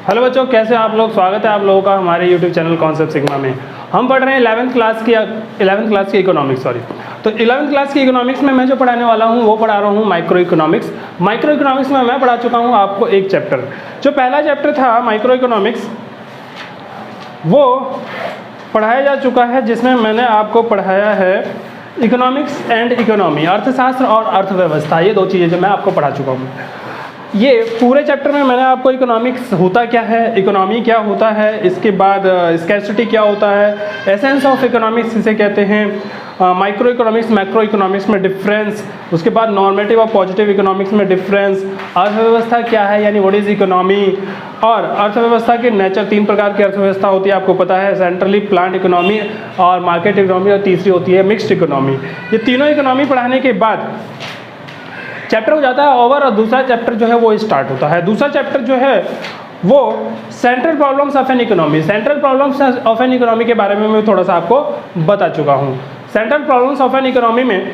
Hello बच्चों, कैसे आप लोग। स्वागत है आप लोगों का हमारे यूट्यूब चैनल कॉन्सेप्ट सिग्मा में। हम पढ़ रहे हैं 11th क्लास की इकोनॉमिक्स। तो 11th क्लास की इकोनॉमिक्स में मैं जो पढ़ाने वाला हूँ वो पढ़ा रहा हूँ माइक्रो इकोनॉमिक्स। माइक्रो इकोनॉमिक्स में मैं पढ़ा चुका हूँ आपको एक चैप्टर। जो पहला चैप्टर था माइक्रो इकोनॉमिक्स वो पढ़ाया जा चुका है, जिसमें मैंने आपको पढ़ाया है इकोनॉमिक्स एंड इकोनॉमी, अर्थशास्त्र और अर्थव्यवस्था। ये दो चीज़ें जो मैं आपको पढ़ा चुका हूँ। ये पूरे चैप्टर में मैंने आपको इकोनॉमिक्स होता क्या है, इकोनॉमी क्या होता है, इसके बाद स्कैर्सिटी क्या होता है, एसेंस ऑफ इकोनॉमिक्स इसे कहते हैं, माइक्रो इकोनॉमिक्स मैक्रो इकोनॉमिक्स में डिफरेंस, उसके बाद नॉर्मेटिव और पॉजिटिव इकोनॉमिक्स में डिफरेंस, अर्थव्यवस्था क्या है यानी व्हाट इज़ इकोनॉमी, और अर्थव्यवस्था के नेचर। 3 प्रकार की अर्थव्यवस्था होती है, आपको पता है, सेंट्रली प्लांट इकोनॉमी और मार्केट इकोनॉमी, और तीसरी होती है मिक्स्ड इकोनॉमी। ये तीनों इकोनॉमी पढ़ाने के बाद चैप्टर हो जाता है ओवर, और दूसरा चैप्टर जो है वो स्टार्ट होता है। दूसरा चैप्टर जो है वो central problems of an economy. Central problems of an economy के बारे में मैं थोड़ा सा आपको बता चुका हूँ। Central problems of an economy में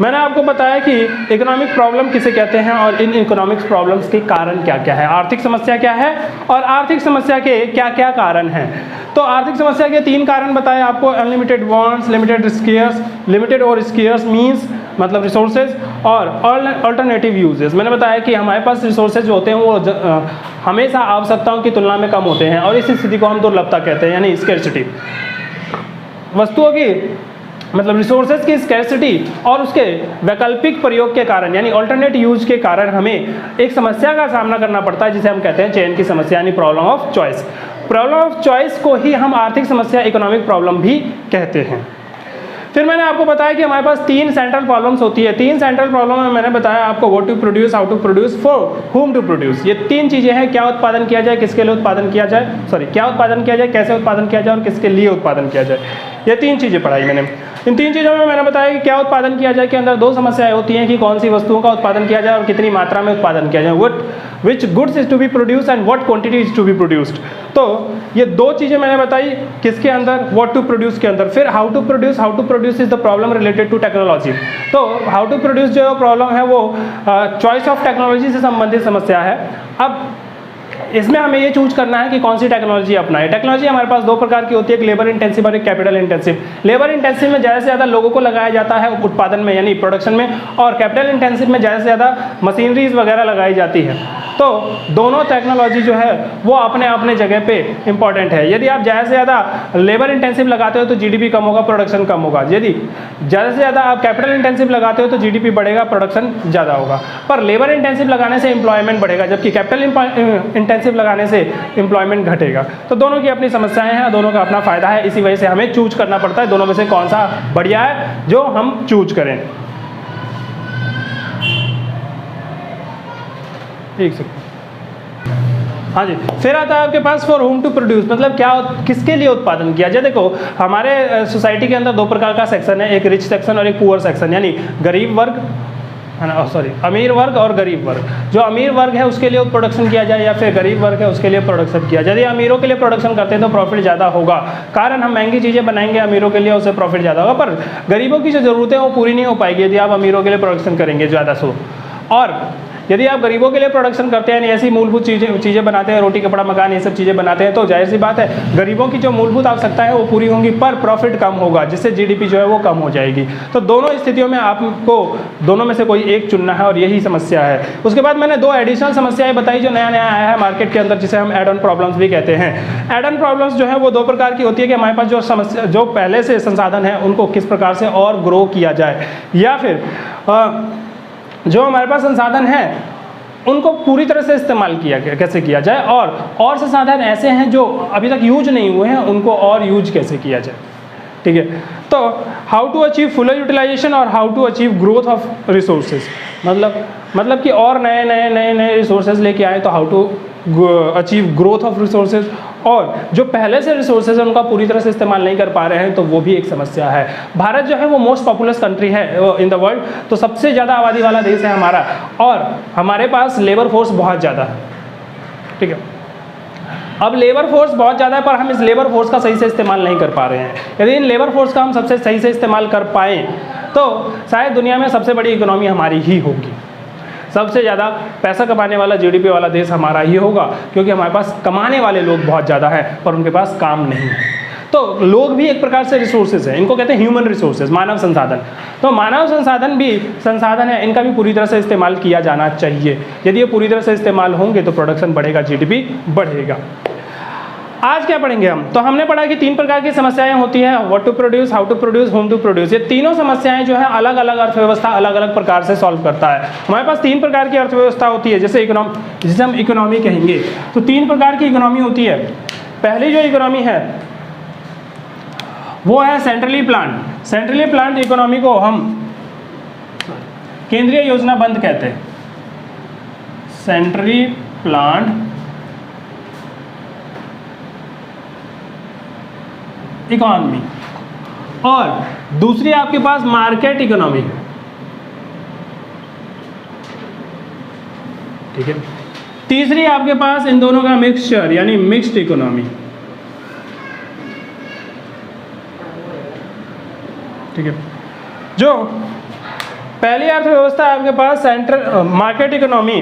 मैंने आपको बताया कि इकोनॉमिक प्रॉब्लम किसे कहते हैं और इन इकोनॉमिक्स प्रॉब्लम्स के कारण क्या क्या है, आर्थिक समस्या क्या है और आर्थिक समस्या के क्या क्या कारण हैं। तो आर्थिक समस्या के 3 कारण बताए आपको, unlimited wants, limited scarce, limited और स्केयर्स मींस मतलब रिसोर्सेज, और अल्टरनेटिव यूजेस। मैंने बताया कि हमारे पास रिसोर्सेज जो होते हैं वो हमेशा आवश्यकताओं की तुलना में कम होते हैं, और इस स्थिति को हम दुर्लभता कहते हैं यानी स्कैर्सिटी। वस्तुओं की मतलब रिसोर्सेज की स्कैर्सिटी और उसके वैकल्पिक प्रयोग के कारण यानी अल्टरनेट यूज के कारण हमें एक समस्या का सामना करना पड़ता है, जिसे हम कहते हैं चयन की समस्या यानी problem of choice. Problem of choice को ही हम आर्थिक समस्या इकोनॉमिक प्रॉब्लम भी कहते हैं। फिर मैंने आपको बताया कि हमारे पास 3 सेंट्रल प्रॉब्लम्स होती है। 3 सेंट्रल प्रॉब्लम में मैंने बताया आपको what to produce, how to produce, for whom to produce. ये 3 चीज़ें हैं, क्या उत्पादन किया जाए, किसके लिए उत्पादन किया जाए, क्या उत्पादन किया जाए, कैसे उत्पादन किया जाए और किसके लिए उत्पादन किया जाए। ये 3 चीज़ें पढ़ाई मैंने। इन 3 चीज़ों में मैंने बताया कि क्या उत्पादन किया जाए के अंदर 2 समस्याएं होती हैं कि कौन सी वस्तुओं का उत्पादन किया जाए और कितनी मात्रा में उत्पादन किया जाए, which goods is to be produce and what quantity is to be produced. तो ये 2 चीज़ें मैंने बताई किसके अंदर, व्हाट टू प्रोड्यूस के अंदर। फिर how to produce is the problem related to technology. तो हाउ टू प्रोड्यूस जो प्रॉब्लम है वो चॉइस ऑफ टेक्नोलॉजी से संबंधित समस्या है। अब इसमें हमें ये चूज करना है कि कौन सी टेक्नोलॉजी अपनाए। टेक्नोलॉजी हमारे पास 2 प्रकार की होती है, एक लेबर इंटेंसिव और एक कैपिटल इंटेंसिव। लेबर इंटेंसिव में ज़्यादा से ज़्यादा लोगों को लगाया जाता है उत्पादन में यानी प्रोडक्शन में, और कैपिटल इंटेंसिव में ज़्यादा से ज़्यादा मशीनरीज वगैरह लगाई जाती है। तो दोनों टेक्नोलॉजी जो है वो अपने अपने जगह पे इंपॉर्टेंट है। यदि आप ज़्यादा से ज़्यादा लेबर इंटेंसिव लगाते हो तो जीडीपी कम होगा, प्रोडक्शन कम होगा। यदि ज़्यादा से ज़्यादा आप कैपिटल इंटेंसिव लगाते हो तो जीडीपी बढ़ेगा, प्रोडक्शन ज़्यादा होगा। पर लेबर इंटेंसिव लगाने से एम्प्लॉयमेंट बढ़ेगा, जबकि कैपिटल इंटेंसिव लगाने से एम्प्लॉयमेंट घटेगा। तो दोनों की अपनी समस्याएं हैं, दोनों का अपना फ़ायदा है। इसी वजह से हमें चूज करना पड़ता है दोनों में से कौन सा बढ़िया है जो हम चूज करें। एक सेकंड, हाँ जी। फिर आता है आपके पास फॉर होम टू प्रोड्यूस, मतलब क्या किसके लिए उत्पादन किया जाए। देखो हमारे सोसाइटी के अंदर 2 प्रकार का सेक्शन है, एक रिच सेक्शन और एक पुअर सेक्शन, यानी गरीब वर्ग है ना, अमीर वर्ग और गरीब वर्ग। जो अमीर वर्ग है उसके लिए प्रोडक्शन किया जाए या फिर गरीब वर्ग है उसके लिए प्रोडक्शन किया जाए। यदि अमीरों के लिए प्रोडक्शन करते हैं तो प्रॉफिट ज़्यादा होगा, कारण हम महंगी चीज़ें बनाएंगे अमीरों के लिए, उससे प्रॉफिट ज़्यादा होगा। पर गरीबों की जो ज़रूरतें वो पूरी नहीं हो पाएगी यदि आप अमीरों के लिए प्रोडक्शन करेंगे ज़्यादा सो। और यदि आप गरीबों के लिए प्रोडक्शन करते हैं, ऐसी मूलभूत चीज़ें बनाते हैं, रोटी कपड़ा मकान ये सब चीज़ें बनाते हैं, तो जाहिर सी बात है गरीबों की जो मूलभूत आवश्यकता है वो पूरी होंगी, पर प्रॉफिट कम होगा, जिससे जीडीपी जो है वो कम हो जाएगी। तो दोनों स्थितियों में आपको दोनों में से कोई एक चुनना है, और यही समस्या है। उसके बाद मैंने 2 एडिशनल समस्याएं बताई जो नया नया आया है मार्केट के अंदर, जिसे हम एड ऑन प्रॉब्लम्स भी कहते हैं। एड ऑन प्रॉब्लम्स जो है वो 2 प्रकार की होती है कि हमारे पास जो समस्या जो पहले से संसाधन है उनको किस प्रकार से और ग्रो किया जाए, या फिर जो हमारे पास संसाधन है उनको पूरी तरह से इस्तेमाल कैसे किया जाए, और संसाधन ऐसे हैं जो अभी तक यूज नहीं हुए हैं उनको और यूज कैसे किया जाए। ठीक है, तो how to achieve fuller utilization और how to achieve growth of resources, मतलब कि और नए रिसोर्सेज लेके आए तो how to achieve growth of resources, और जो पहले से रिसोर्सेज हैं उनका पूरी तरह से इस्तेमाल नहीं कर पा रहे हैं तो वो भी एक समस्या है। भारत जो है वो मोस्ट पॉपुलस कंट्री है इन द वर्ल्ड, तो सबसे ज़्यादा आबादी वाला देश है हमारा, और हमारे पास लेबर फोर्स बहुत ज़्यादा है। ठीक है, अब लेबर फोर्स बहुत ज़्यादा है पर हम इस लेबर फोर्स का सही से इस्तेमाल नहीं कर पा रहे हैं। यदि इन लेबर फोर्स का हम सबसे सही से इस्तेमाल कर पाएँ तो शायद दुनिया में सबसे बड़ी इकोनॉमी हमारी ही होगी। सबसे ज़्यादा पैसा कमाने वाला जीडीपी वाला देश हमारा ही होगा, क्योंकि हमारे पास कमाने वाले लोग बहुत ज़्यादा हैं पर उनके पास काम नहीं है। तो लोग भी एक प्रकार से रिसोर्सेज हैं, इनको कहते हैं ह्यूमन रिसोर्सेज, मानव संसाधन। तो मानव संसाधन भी संसाधन है, इनका भी पूरी तरह से इस्तेमाल किया जाना चाहिए। यदि ये पूरी तरह से इस्तेमाल होंगे तो प्रोडक्शन बढ़ेगा, जीडीपी बढ़ेगा। आज क्या पढ़ेंगे हम? तो हमने पढ़ा कि 3 प्रकार की समस्याएं होती हैं, what to produce, how to produce, whom to produce. ये तीनों समस्याएं जो है अलग अलग अर्थव्यवस्था अलग अलग प्रकार से सॉल्व करता है। हमारे पास 3 प्रकार की अर्थव्यवस्था होती है, जिसे हम इकोनॉमी कहेंगे। तो 3 प्रकार की इकोनॉमी होती है। पहली जो इकोनॉमी है वो है centrally planned. Centrally planned economy को हम केंद्रीय योजनाबद्ध कहते हैं, सेंट्रली प्लान्ड इकोनॉमी। और दूसरी आपके पास मार्केट इकोनॉमी, ठीक है। तीसरी आपके पास इन दोनों का मिक्सचर यानी मिक्स्ड इकोनॉमी, ठीक है। जो पहली अर्थव्यवस्था आपके पास सेंट्रल मार्केट इकोनॉमी,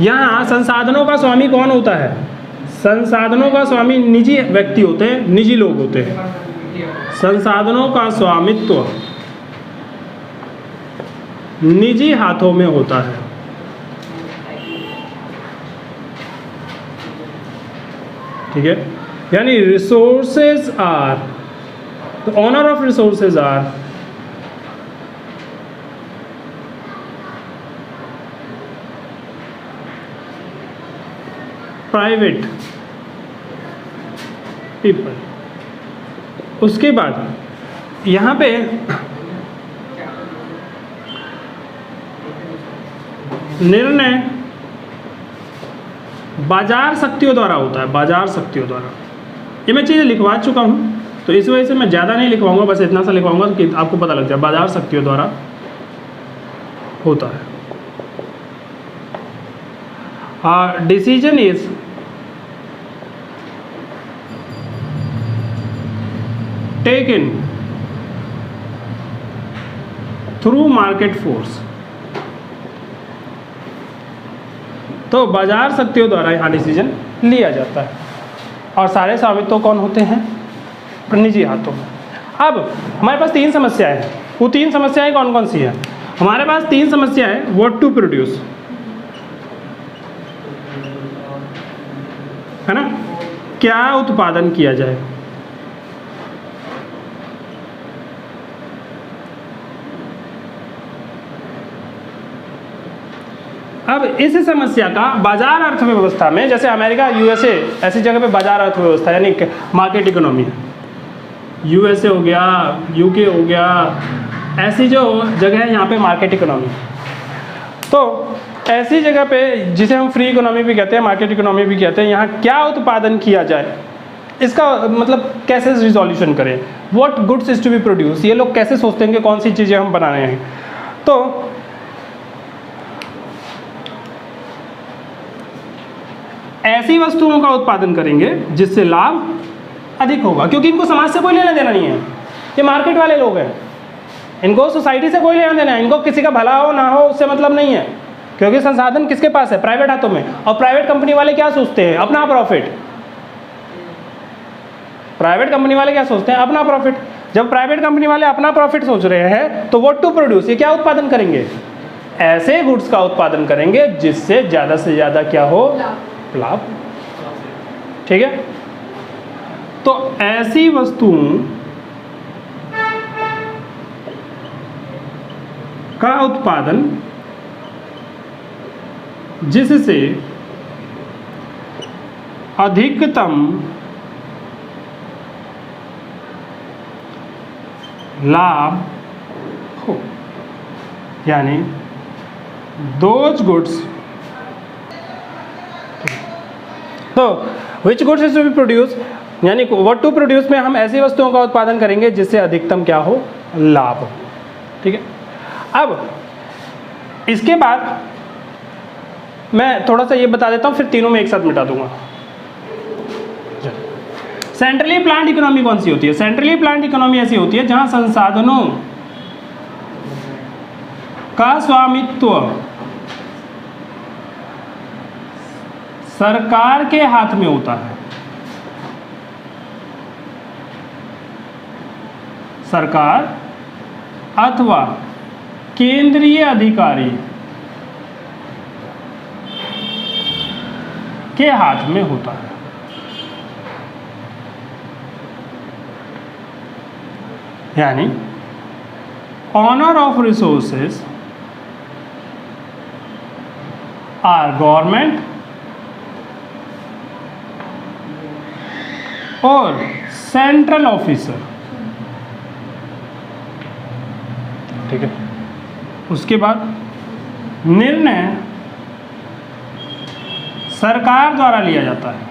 यहाँ संसाधनों का स्वामी कौन होता है? संसाधनों का स्वामी निजी व्यक्ति होते हैं, निजी लोग होते हैं। संसाधनों का स्वामित्व निजी हाथों में होता है, ठीक है। यानी resources are, the owner of resources are private people. उसके बाद यहाँ पे निर्णय बाजार शक्तियों द्वारा होता है, बाजार शक्तियों द्वारा। ये मैं चीज़ें लिखवा चुका हूँ तो इस वजह से मैं ज़्यादा नहीं लिखवाऊंगा, बस इतना सा लिखवाऊंगा कि आपको पता लग जाए। बाजार शक्तियों द्वारा होता है। Decision is taken through market force। तो बाजार शक्तियों द्वारा यहाँ डिसीजन लिया जाता है और सारे स्वामित्व कौन होते हैं? निजी हाथों में। अब हमारे पास 3 समस्याएं हैं। वो 3 समस्याएं कौन कौन सी हैं? हमारे पास 3 समस्याएं, व्हाट टू प्रोड्यूस, है ना, क्या उत्पादन किया जाए। अब इस समस्या का बाजार अर्थव्यवस्था में, जैसे अमेरिका, यूएसए ऐसी जगह पे बाजार अर्थव्यवस्था यानी मार्केट इकोनॉमी है, यूएसए हो गया, यूके हो गया, ऐसी जो जगह है यहाँ पे मार्केट इकोनॉमी। तो ऐसी जगह पे जिसे हम फ्री इकोनॉमी भी कहते हैं, मार्केट इकोनॉमी भी कहते हैं, यहाँ क्या उत्पादन किया जाए, इसका मतलब कैसे रिजोल्यूशन करें, what goods is to be produce. ये लोग कैसे सोचते हैं कि कौन सी चीज़ें हम बना रहे हैं। तो ऐसी वस्तुओं का उत्पादन करेंगे जिससे लाभ अधिक होगा, क्योंकि इनको समाज से कोई लेना देना नहीं है। ये मार्केट वाले लोग हैं, इनको सोसाइटी से कोई लेना देना है, इनको किसी का भला हो ना हो उससे मतलब नहीं है, क्योंकि संसाधन किसके पास है? प्राइवेट हाथों में। और प्राइवेट कंपनी वाले क्या सोचते हैं? अपना प्रॉफिट। प्राइवेट कंपनी वाले क्या सोचते हैं? अपना प्रॉफिट। जब प्राइवेट कंपनी वाले अपना प्रॉफिट सोच रहे हैं तो व्हाट टू प्रोड्यूस, ये क्या उत्पादन करेंगे? ऐसे गुड्स का उत्पादन करेंगे जिससे ज़्यादा से ज़्यादा क्या हो? लाभ। ठीक है। तो ऐसी वस्तुओं का उत्पादन जिससे अधिकतम लाभ हो, यानी दोज गुड्स। तो which goods is to be produce, यानी व्हाट टू प्रोड्यूस में हम ऐसी वस्तुओं का उत्पादन करेंगे जिससे अधिकतम क्या हो? लाभ हो। ठीक है। अब इसके बाद मैं थोड़ा सा ये बता देता हूँ, फिर तीनों में एक साथ मिटा दूंगा। सेंट्रली प्लान्ड इकोनॉमी कौन सी होती है? सेंट्रली प्लान्ड इकोनॉमी ऐसी होती है जहां संसाधनों का स्वामित्व सरकार के हाथ में होता है, सरकार अथवा केंद्रीय अधिकारी के हाथ में होता है। यानी owner of resources are government और सेंट्रल ऑफिसर। ठीक है, उसके बाद निर्णय सरकार द्वारा लिया जाता है।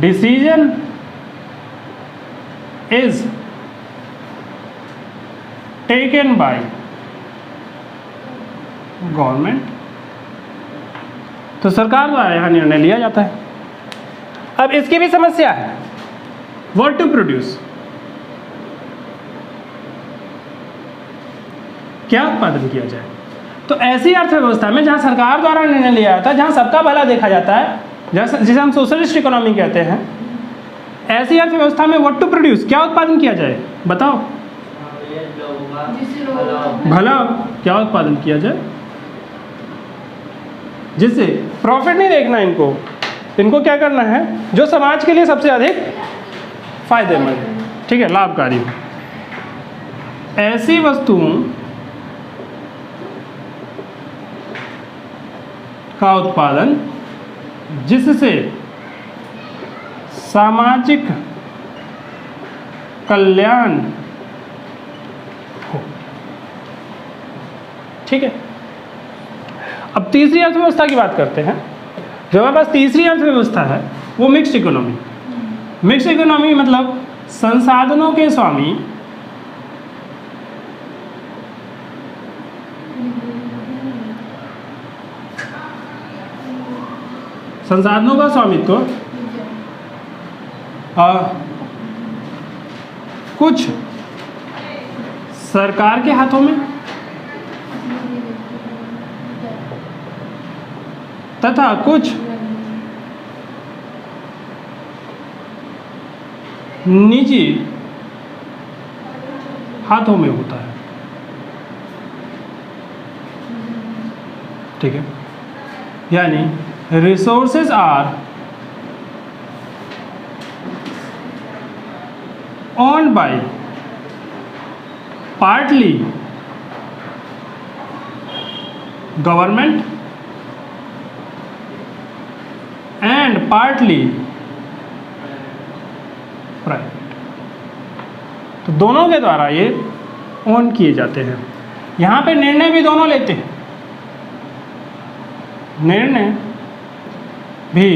Decision is taken by government. तो सरकार द्वारा यहां निर्णय लिया जाता है। अब इसकी भी समस्या है, व्हाट टू प्रोड्यूस, क्या उत्पादन किया जाए। तो ऐसी अर्थव्यवस्था में जहां सरकार द्वारा निर्णय लिया जाता है, जहां सबका भला देखा जाता है, जिसे हम सोशलिस्ट इकोनॉमी कहते हैं, ऐसी अर्थव्यवस्था में व्हाट टू प्रोड्यूस, क्या उत्पादन किया जाए, बताओ। भला क्या उत्पादन किया जाए, जिससे प्रॉफिट नहीं देखना इनको क्या करना है, जो समाज के लिए सबसे अधिक फायदेमंद, ठीक है, लाभकारी हो। ऐसी वस्तुओं का उत्पादन जिससे सामाजिक कल्याण हो। ठीक है, अब तीसरी अर्थव्यवस्था की बात करते हैं। जो हमारे पास तीसरी अर्थव्यवस्था है वो मिक्स्ड इकोनॉमी। मिक्स्ड इकोनॉमी मतलब संसाधनों के स्वामी संसाधनों का स्वामित्व कुछ सरकार के हाथों में तथा कुछ निजी हाथों में होता है। ठीक है, यानी resources are owned by partly government and partly private। तो दोनों के द्वारा ये ओन किए जाते हैं। यहाँ पे निर्णय भी दोनों लेते हैं। निर्णय भी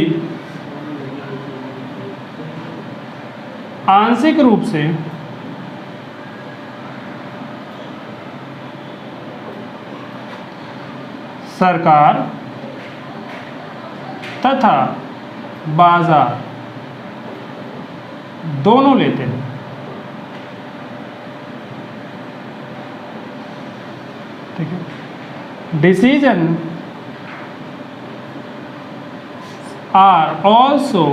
आंशिक रूप से सरकार तथा बाजार दोनों लेते हैं। ठीक है, decision are also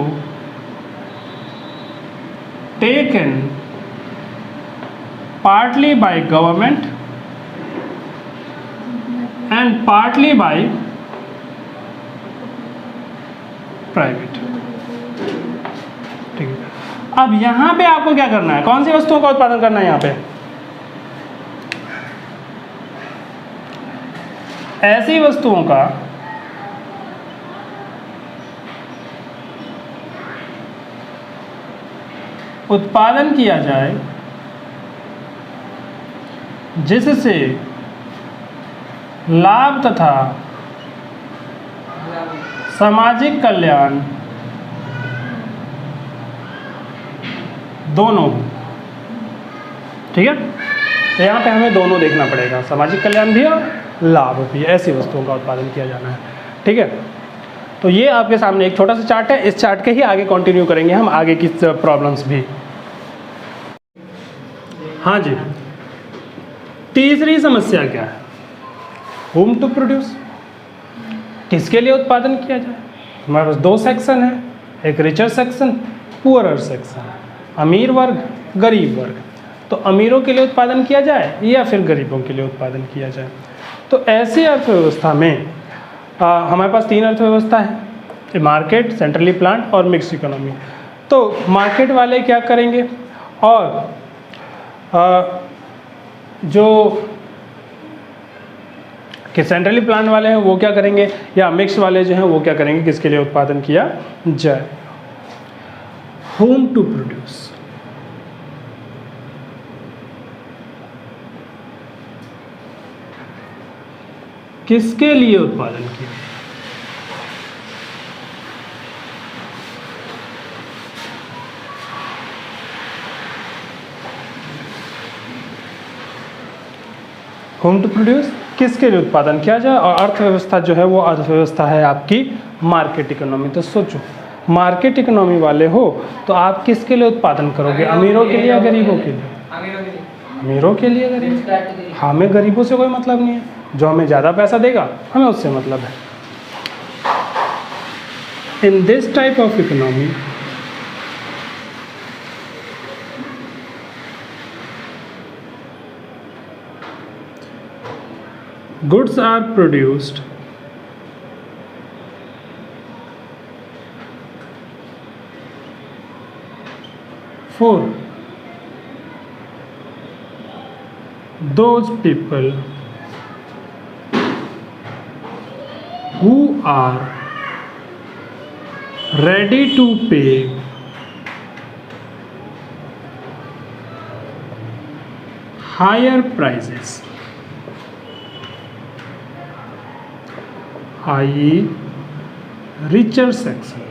taken partly by government and partly by private। ठीक है, अब यहां पे आपको क्या करना है, कौन सी वस्तुओं का उत्पादन करना है। यहां पे ऐसी वस्तुओं का उत्पादन किया जाए जिससे लाभ तथा सामाजिक कल्याण दोनों। ठीक है, तो यहाँ पे हमें दोनों देखना पड़ेगा, सामाजिक कल्याण भी और लाभ भी। ऐसी वस्तुओं का उत्पादन किया जाना है। ठीक है, तो ये आपके सामने एक छोटा सा चार्ट है। इस चार्ट के ही आगे कंटिन्यू करेंगे हम आगे की प्रॉब्लम्स भी। हाँ जी, तीसरी समस्या क्या है? Whom to produce. किसके लिए उत्पादन किया जाए? हमारे पास दो सेक्शन है, एक रिचर सेक्शन, पुअरर सेक्शन, अमीर वर्ग, गरीब वर्ग। तो अमीरों के लिए उत्पादन किया जाए या फिर गरीबों के लिए उत्पादन किया जाए? तो ऐसी अर्थव्यवस्था में हमारे पास तीन अर्थव्यवस्था है, मार्केट, सेंट्रली प्लांट और मिक्स इकोनॉमी। तो मार्केट वाले क्या करेंगे और जो कि सेंट्रली प्लांट वाले हैं वो क्या करेंगे, या मिक्स वाले जो हैं वो क्या करेंगे, किसके लिए उत्पादन किया जाए? Whom to produce. किसके लिए उत्पादन किया? होम टू प्रोड्यूस किसके लिए उत्पादन किया जाए? और अर्थव्यवस्था जो है वो अर्थव्यवस्था है आपकी मार्केट इकोनॉमी। तो सोचो, मार्केट इकोनॉमी वाले हो तो आप किसके लिए उत्पादन करोगे? अमीरों के लिए या गरीबों के लिए? अमीरों के लिए, गरीब। हमें गरीबों से कोई मतलब नहीं है, जो हमें ज़्यादा पैसा देगा हमें उससे मतलब है। In this type of economy goods are produced for those people who are ready to pay higher prices, i.e. richer section।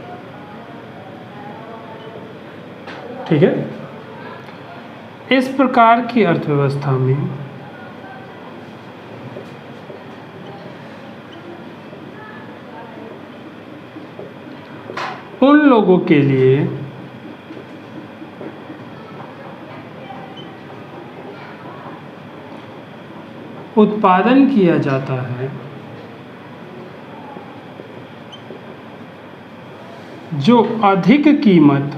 ठीक है, इस प्रकार की अर्थव्यवस्था में उन लोगों के लिए उत्पादन किया जाता है जो अधिक कीमत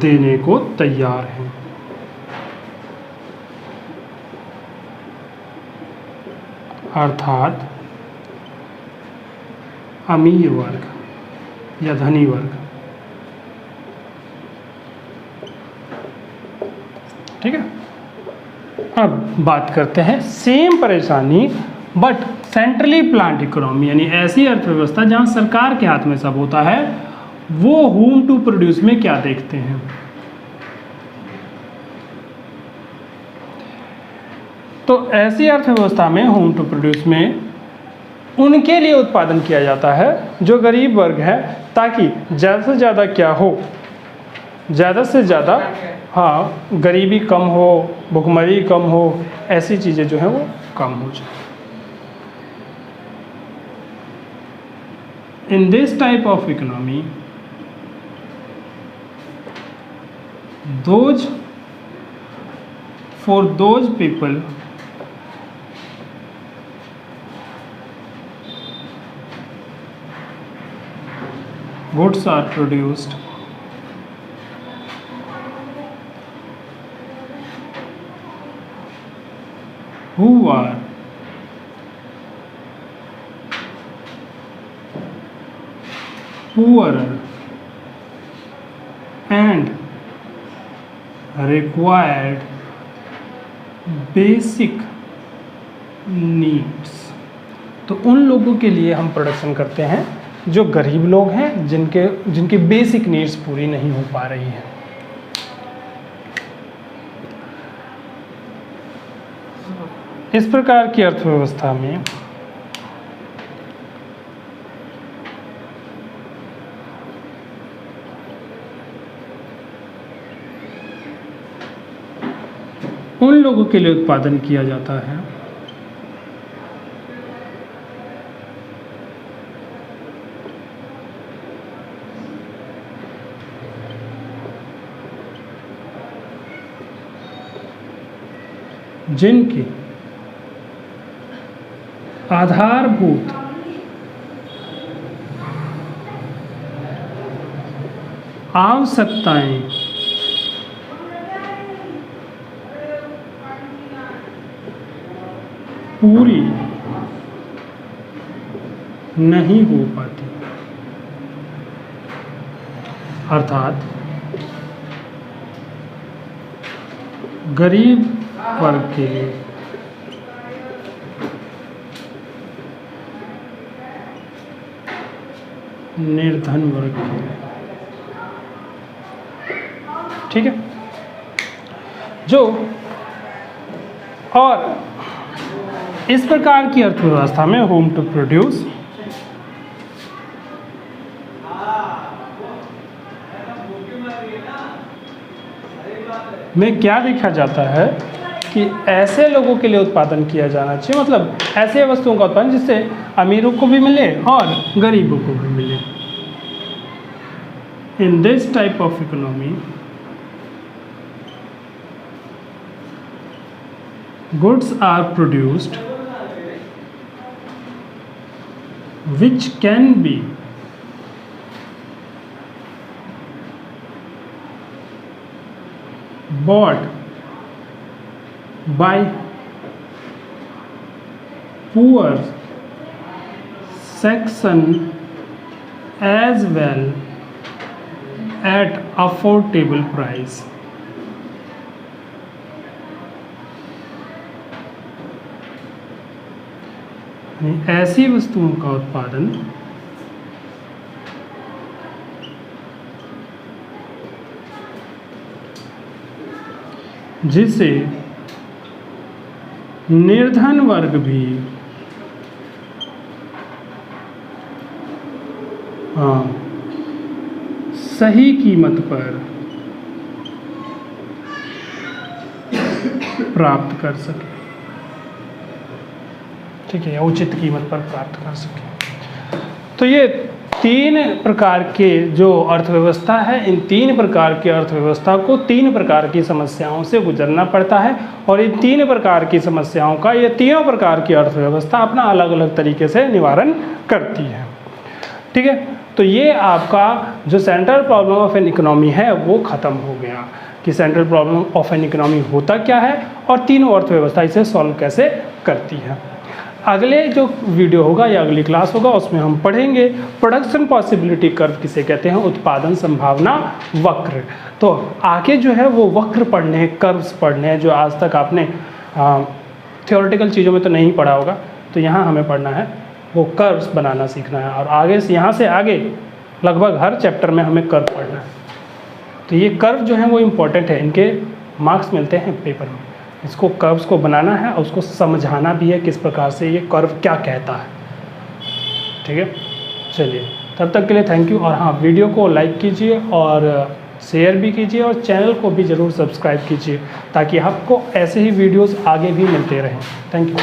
देने को तैयार हैं। अर्थात अमीर वर्ग या धनी वर्ग। ठीक है, अब बात करते हैं सेम परेशानी बट सेंट्रली प्लांट इकोनॉमी, यानी ऐसी अर्थव्यवस्था जहां सरकार के हाथ में सब होता है। वो होम टू प्रोड्यूस में क्या देखते हैं? तो ऐसी अर्थव्यवस्था में होम टू प्रोड्यूस में उनके लिए उत्पादन किया जाता है जो गरीब वर्ग है, ताकि ज़्यादा से ज़्यादा क्या हो, ज़्यादा से ज़्यादा, हाँ, गरीबी कम हो, भुखमरी कम हो, ऐसी चीज़ें जो हैं वो कम हो जाए। In this type of economy, for those people goods are produced who are poorer and required basic needs। तो उन लोगों के लिए हम प्रोडक्शन करते हैं जो गरीब लोग हैं, जिनकी बेसिक नीड्स पूरी नहीं हो पा रही हैं। इस प्रकार की अर्थव्यवस्था में उन लोगों के लिए उत्पादन किया जाता है जिनकी आधारभूत आवश्यकताएं पूरी नहीं हो पाती, अर्थात गरीब वर्ग के लिए निर्धन वर्ग के लिए, ठीक है। जो और इस प्रकार की अर्थव्यवस्था में होम टू प्रोड्यूस में क्या देखा जाता है कि ऐसे लोगों के लिए उत्पादन किया जाना चाहिए, मतलब ऐसे वस्तुओं का उत्पादन जिससे अमीरों को भी मिले और गरीबों को भी मिले। In this type of economy goods are produced which can be bought by poor section as well at affordable price। ऐसी वस्तुओं का उत्पादन जिसे निर्धन वर्ग भी सही कीमत पर प्राप्त कर सके, ठीक है, उचित कीमत पर प्राप्त कर सके। तो ये तीन प्रकार के जो अर्थव्यवस्था है, इन तीन प्रकार की अर्थव्यवस्था को तीन प्रकार की समस्याओं से गुजरना पड़ता है और इन तीन प्रकार की समस्याओं का ये तीनों प्रकार की अर्थव्यवस्था अपना अलग अलग तरीके से निवारण करती है, ठीक है। तो ये आपका जो central problem of an economy है वो ख़त्म हो गया कि central problem of an economy होता क्या है और तीनों अर्थव्यवस्था इसे सॉल्व कैसे करती है। अगले जो वीडियो होगा या अगली क्लास होगा उसमें हम पढ़ेंगे प्रोडक्शन पॉसिबिलिटी कर्व किसे कहते हैं, उत्पादन संभावना वक्र। तो आगे जो है वो वक्र पढ़ने हैं, कर्व्स पढ़ने हैं जो आज तक आपने थ्योरेटिकल चीज़ों में तो नहीं पढ़ा होगा, तो यहाँ हमें पढ़ना है वो कर्व्स बनाना सीखना है और आगे से यहाँ से आगे लगभग हर चैप्टर में हमें कर्व पढ़ना है। तो ये कर्व जो हैं वो इम्पोर्टेंट है, इनके मार्क्स मिलते हैं पेपर में। इसको कर्व्स को बनाना है और उसको समझाना भी है किस प्रकार से ये कर्व क्या कहता है, ठीक है। चलिए तब तक के लिए थैंक यू। और हाँ, वीडियो को लाइक कीजिए और शेयर भी कीजिए और चैनल को भी ज़रूर सब्सक्राइब कीजिए ताकि आपको ऐसे ही वीडियोस आगे भी मिलते रहें। Thank you.